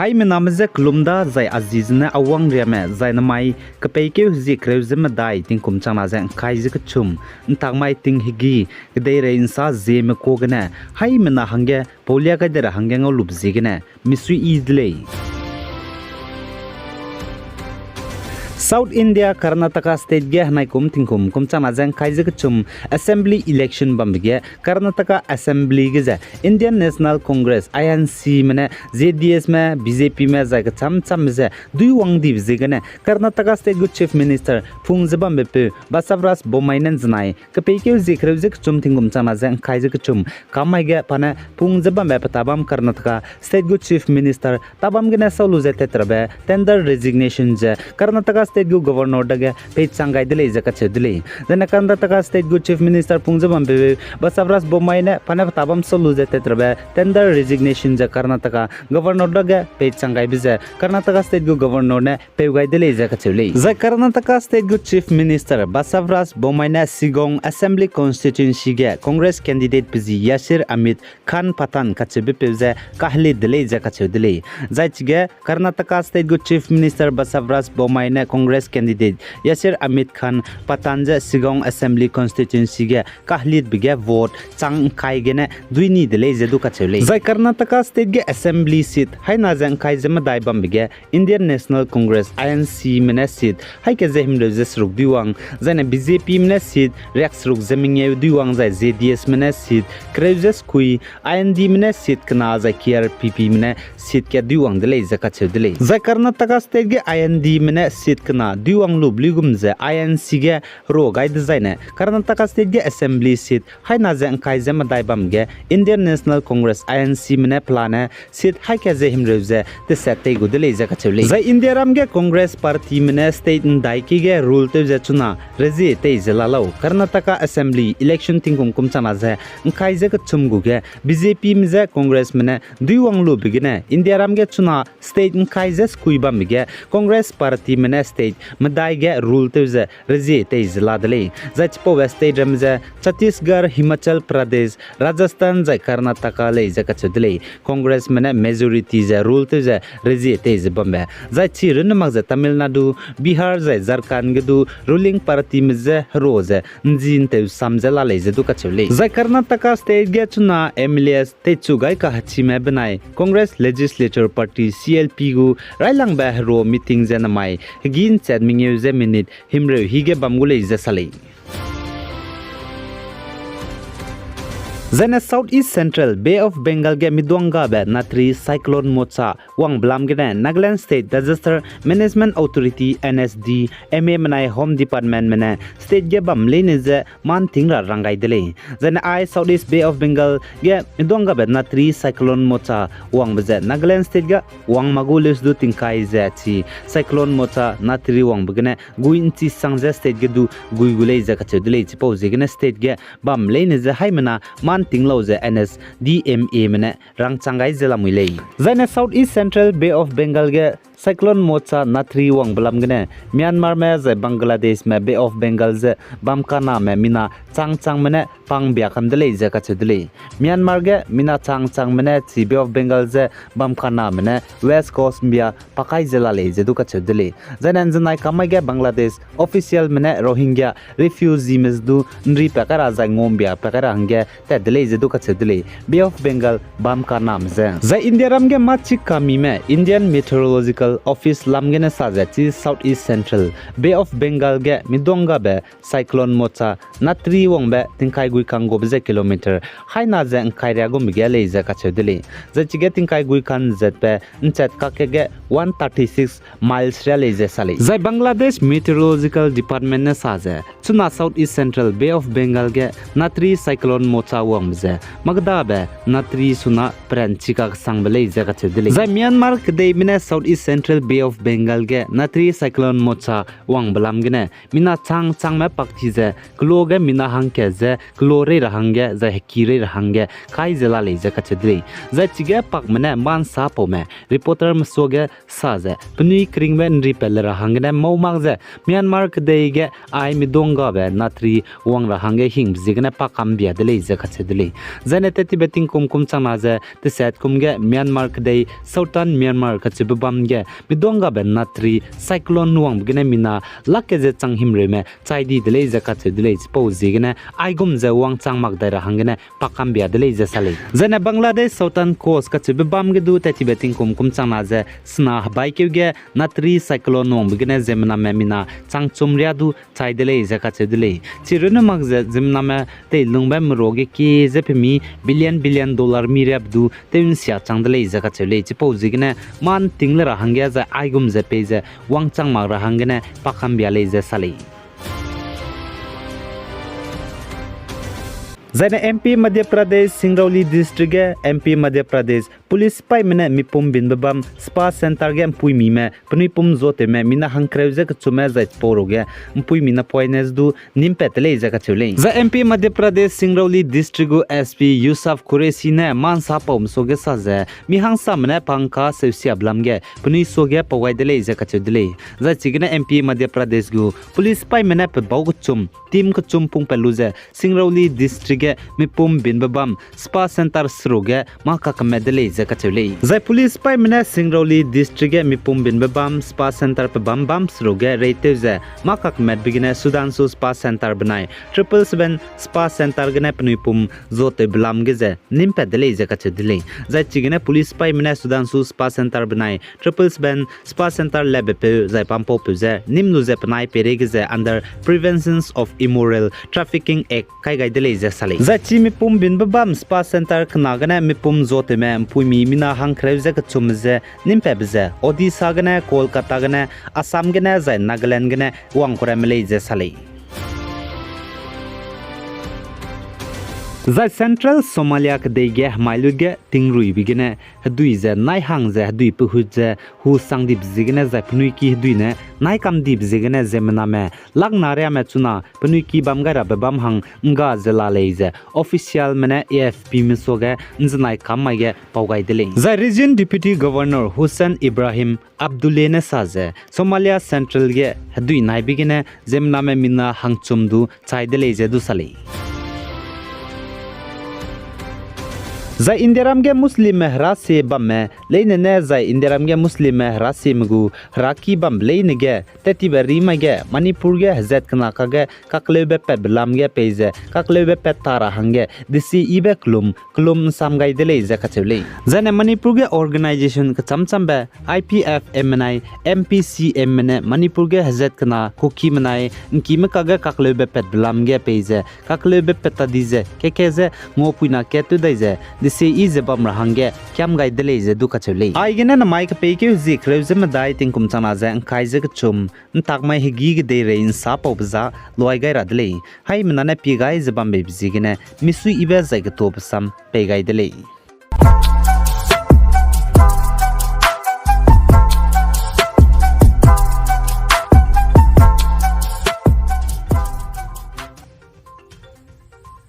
hai me namze klumda zai azizna awang riame zai namai kapeke zi kreuze dai tingkum chana zang khaiji ka chum ntangmai ting higi dei re insa zeme kogna hai me na hange polia ka dera hange ngolup zigna misui idlei South India Karnataka State ge hanaikum tingkum kumchana jang khaijak chum assembly election bambige Karnataka assembly ge Indian National Congress INC mane JDS me BJP me jaga cham je dui wang di jigane Karnataka State good chief minister Phungjaba mepe Basavras Bomainan janai kapeke jikrejik chum tingkum chana jang khaijak chum kamai ge pana Phungjaba me tabam Karnataka State good chief minister tabam ge na solu je tetrabe tender resignation je Karnataka State Good Governor daga page sangai dile jaka chedile dana Karnataka State Good Chief Minister Phungjaba be Basavras Bomaine pana tabam solu jete trabe tender resignation ja Karnataka Governor daga page sangai bize Karnataka State Good Governor ne peugai dile jaka chele ja Karnataka State Good Chief Minister Basavras Bomaine Sigong Assembly constituency ge Congress candidate bizi Yasir Amit Khan Patan kachebe peuze kahli dile jaka chedile jaichige Karnataka State Good Chief Minister Basavras Bomaine Congress candidate Yasir Amit Khan Patanja Sigong Assembly constituency ge kahlit bige vote chang khai gene duini dele jedu ka chele jai Karnataka state ge assembly seat haina jang khai jema dai bam bige Indian National Congress INC mena seat hai ke jehim rejes ruk diwang jane BJP mena seat rex ruk zeming ye diwang jai JDS mena seat krejes kui IND mena seat kana jai KRPP mena seat ke diwang dele jaka chedele jai Karnataka state ge IND mena seat kana diwang lubligum je INC ge ro gai design Karnataka state ge assembly seat haina jang khai jema dai bam ge Indian National Congress INC mena plan seat hai ke je himreuze te sate gudele jaka chule jai India ram ge Congress party mena state dai ki ge rule te je chuna reji te jelalo Karnataka assembly election tingkum kumchana je khai je ka chumgu ge BJP mje Congress mena diwang lu bigine India ram ge chuna state khai je skui bam ge Congress party mena state madai ge rule te je reji te jeladale jachpo west state ramje Chhattisgarh Himachal Pradesh Rajasthan jai Karnataka le jaka chudle Congress mena majority je rule te je reji te je bambe jai chirin magje Tamil Nadu Bihar jai Jharkhand ge du ruling party mje roje njin te samjala le je du ka chule jai Karnataka state ge chuna MLAs te chugai ka hachi me banai Congress legislature party CLP gu railang ba ro meeting je na mai gin chat mingeu je minute himre hige bamgule je sale Zene Southeast Central Bay of Bengal ge midwanga be natri Cyclone Mocha wang blam ge Nagaland State Disaster Management Authority NSD MA manai Home Department mena state ge bam lene je man tingra rangai dele Zene I Southeast Bay of Bengal ge midwanga be natri Cyclone Mocha wang beje Nagaland State ge wang magulis du tingkai je chi Cyclone Mocha natri wang begene guinchi sangje state ge du guigule je ka chedele chi pause ge state ge bam lene je haimana tinglo je NS DMA mena rang changai jela muilei zaina Southeast Central Bay of Bengal ge Cyclone Mocha natri wang blam gene Myanmar me je Bangladesh me Bay of Bengal je bamkana me mina chang mena pang bia khandele je ka chedele Myanmar ge mina chang mena chi Bay of Bengal je bamkana mena West Coast bia pakai jela le je du ka chedele zaina janai kamai ge Bangladesh official mena Rohingya refugee mesdu nri pakara za ngombia pakara hangge te dele je du ka chedele Bay of Bengal bamkana me za India ram ge machi kami me Indian Meteorological Office lamgene sajachi Southeast Central Bay of Bengal ge midonga be Cyclone Mocha natri wong be tingkai gui kango be kilometer haina je khaira go mige le je ka chedele je chige tingkai gui kan jet be nchat ka ke ge 136 miles rele je sale jai Bangladesh Meteorological Department ne saje chuna Southeast Central Bay of Bengal ge natri Cyclone Mocha wong je magda be natri suna pranchi ka sang be le je ka chedele jai Myanmar ke de mine Southeast Central Bay of Bengal ge natri Cyclone Mocha wang balam gene mina chang me pakti je klo ge mina hang ke je klo re rahang ge za hekire rahang ge khai jela le je kachedri za chige pak mane man sa po me reporter mso ge sa je pni kring ben repel rahang ge mau mag je Myanmar ke de ge ai mi donga be natri wang rahang ge hing jigene pakam bia de le je kachedri zane te tibeting kum chang na je te set kum ge Myanmar ke de Southern Myanmar ka chibam ge midonga ben natri cyclone nuang bgene mina lakke je changhim re me chaidi dele je ka chedele po jigene aigum je wang changmak daira hangene pakam bia dele je sale jene Bangladesh Southern Coast ka chibam ge du te tibeting kum changna je sna bai ke ge natri cyclone nuang bgene zemna me mina changchum ria du chaidele je ka chedele chiruna mag je zemna me te lungba mroge ki je phemi billion dollar mi rap du te sia changdele je ka chele chipo jigene man tingle rahangya za aigum je peje wangchang ma rahangene pakham bia le je sale Zane MP Madhya Pradesh Singrauli district ge MP Madhya Pradesh police pai mena mipum bin babam spa center ge pui mi me pni pum zote me mina hangkreu je chume zait poro ge pui mina poines du nimpetele je ka chule za MP Madhya Pradesh Singrauli district go SP Yusuf Qureshi ne man sa pom so ge sa je mi hang sa mena pangka seusia blam ge pni so ge pawai dele je ka chudele za chigna MP Madhya Pradesh go police pai mena pe bau chum team ko chum pung pelu je Singrauli district mipum bin babam spa center sroge maka kamedele je kachule zai police pai mena Singrauli district ge mipum bin babam spa center pe bam sroge reite je maka kamed bigine Sudan su spa center banai 777 spa center gene pnipum zote blam ge je nimpedele je kachudile zai chigine police pai mena Sudan su spa center banai 777 spa center lab pe zai pampo pe je nimnu je panai pere ge je under preventions of immoral trafficking act kai gaidele je sale zachi mipum bin babam spa center knagane mipum zote me puimi mina hangkreu je chumje nimpe bje Odisha gane Kolkata gane Assam gane zai Nagaland gane wangkore mele je sale Zai Central Somalia ke dege mailuge tingrui bigene hadui je nai hang je hadui pu je hu sangdip zigene zai pnui ki hadui ne nai kam dip zigene zemna me lagna re me chuna pnui ki bamgara babam hang nga jela leje official mene AFP misoge nznai kam ge paugai dele zai region deputy governor Hussein Ibrahim Abdulene saje Somalia Central ge hadui nai bigene zemna me mina hangchum du chaidele je du sale Zai Indiaram ge Muslim rasi bamme leine ne zai Indiaram ge Muslim rasi mgu raki bam leine ge teti berima ge Manipur ge hazet kana ka ge kaklebe pe blam ge peze kaklebe pe tara hange disi ibe klum samgai dele je kachule zane Manipur ge organization ka chamcham be IPF MNI MPC MN Manipur ge hazet kana koki manai inki me ka ge kaklebe pe blam ge peze kaklebe pe tadize kekeze ngopuina ketu daize disi ize bam rahange kyam gai dele je du kachule ai gena na mai ka pe ke zi kreuze ma dai ting kum chana za kai je chum tak mai higi ge de rein sa pau bza loi gai radle hai mna na pi gai je bam be bzi gene misu ibe za ge to sam pe gai dele